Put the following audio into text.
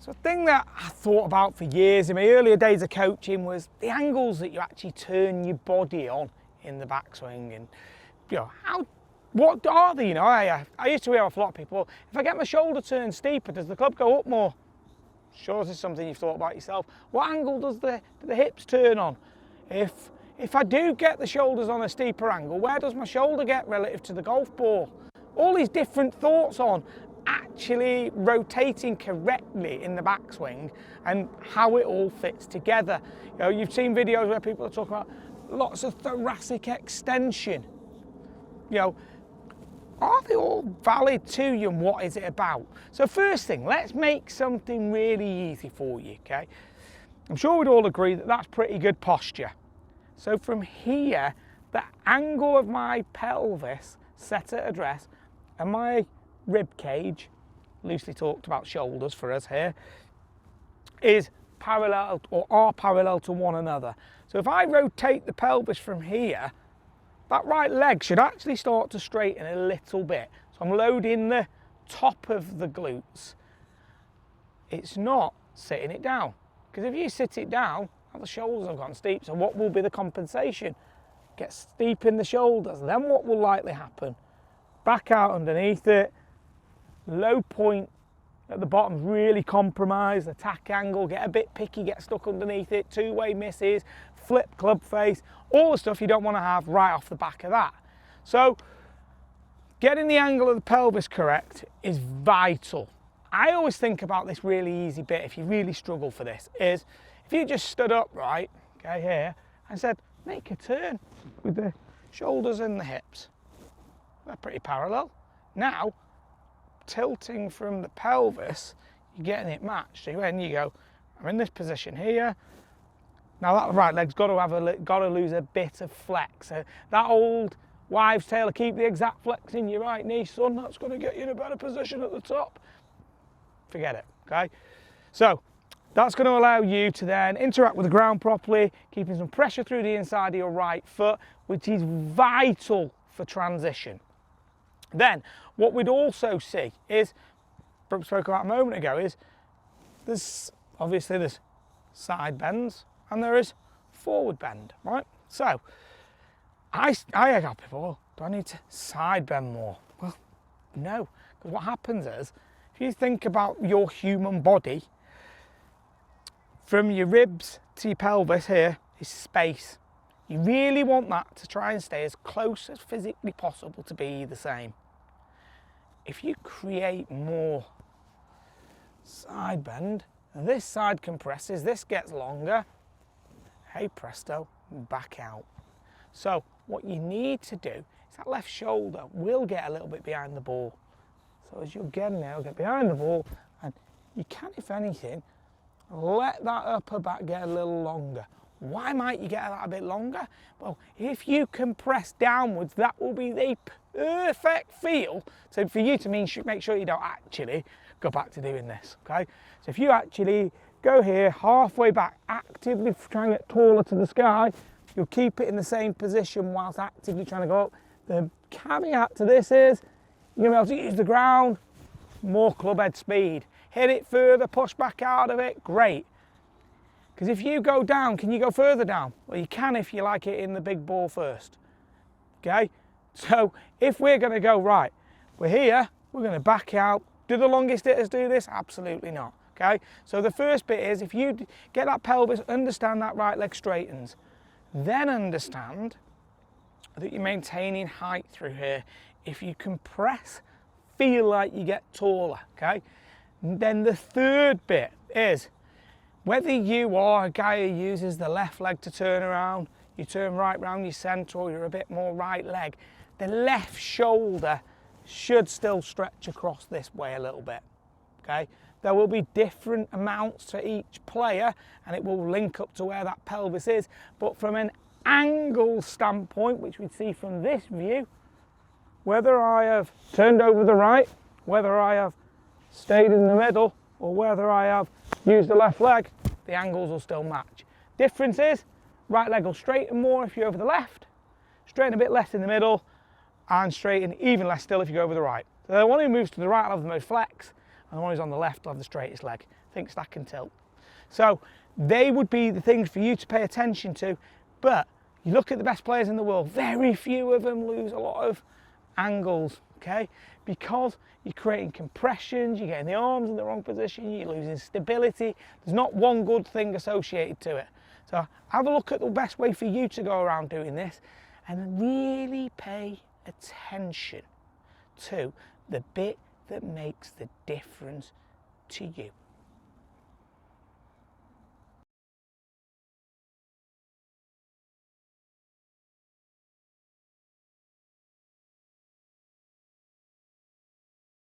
So a thing that I thought about for years in my earlier days of coaching was the angles that you actually turn your body on in the backswing, and what are they? I used to hear off a lot of people, if I get my shoulder turned steeper, does the club go up more? Sure, this is something you've thought about yourself. What angle do the hips turn on? If I do get the shoulders on a steeper angle, where does my shoulder get relative to the golf ball? All these different thoughts on actually rotating correctly in the backswing and how it all fits together. You've seen videos where people are talking about lots of thoracic extension. Are they all valid to you, and what is it about? So first thing, let's make something really easy for you, okay? I'm sure we'd all agree that that's pretty good posture. So from here, the angle of my pelvis set at address and my rib cage, loosely talked about shoulders for us here, is parallel or are parallel to one another. So if I rotate the pelvis from here, that right leg should actually start to straighten a little bit. So I'm loading the top of the glutes. It's not sitting it down, because if you sit it down, the shoulders have gone steep. So what will be the compensation? Get steep in the shoulders. Then what will likely happen? Back out underneath it. Low point at the bottom, really compromised. Attack angle, get a bit picky, get stuck underneath it. Two-way misses, flip club face, all the stuff you don't want to have right off the back of that. So getting the angle of the pelvis correct is vital. I always think about this really easy bit, if you really struggle for this, is if you just stood upright, okay, here, and said, make a turn with the shoulders and the hips. They're pretty parallel. Now, tilting from the pelvis, you're getting it matched. So when you go, I'm in this position here. Now that right leg's got to lose a bit of flex. So that old wives' tale of keep the exact flex in your right knee, son. That's going to get you in a better position at the top. Forget it. Okay. So that's going to allow you to then interact with the ground properly, keeping some pressure through the inside of your right foot, which is vital for transition. Then, what we'd also see is, Brooke spoke about a moment ago, is there's side bends and there is forward bend, right? So, I got people, do I need to side bend more? Well, no, because what happens is, if you think about your human body, from your ribs to your pelvis here is space. You really want that to try and stay as close as physically possible to be the same. If you create more side bend, this side compresses, this gets longer, hey presto, back out. So what you need to do is that left shoulder will get a little bit behind the ball. So as you're getting there, get behind the ball, and you can, if anything, let that upper back get a little longer. Why might you get that a bit longer? Well, if you compress downwards, that will be the perfect feel. So for you to make sure you don't actually go back to doing this, okay? So if you actually go here, halfway back, actively trying to get taller to the sky, you'll keep it in the same position whilst actively trying to go up. The caveat to this is, you're going to be able to use the ground, more club head speed. Hit it further, push back out of it, great. Because if you go down, can you go further down? Well, you can if you like it in the big ball first. Okay? So if we're going to go, right, we're here, we're going to back out. Do the longest hitters do this? Absolutely not. Okay? So the first bit is, if you get that pelvis, understand that right leg straightens. Then understand that you're maintaining height through here. If you compress, feel like you get taller. Okay? Then the third bit is, whether you are a guy who uses the left leg to turn around, you turn right round your centre, or you're a bit more right leg, the left shoulder should still stretch across this way a little bit, okay? There will be different amounts to each player, and it will link up to where that pelvis is, but from an angle standpoint, which we'd see from this view, whether I have turned over the right, whether I have stayed in the middle, or whether I have used the left leg, the angles will still match. Difference is, right leg will straighten more if you're over the left, straighten a bit less in the middle, and straighten even less still if you go over the right. So the one who moves to the right will have the most flex, and the one who's on the left will have the straightest leg. Think stack and tilt. So they would be the things for you to pay attention to, but you look at the best players in the world, very few of them lose a lot of angles, okay? Because you're creating compressions, you're getting the arms in the wrong position, you're losing stability. There's not one good thing associated to it. So have a look at the best way for you to go around doing this and really pay attention to the bit that makes the difference to you.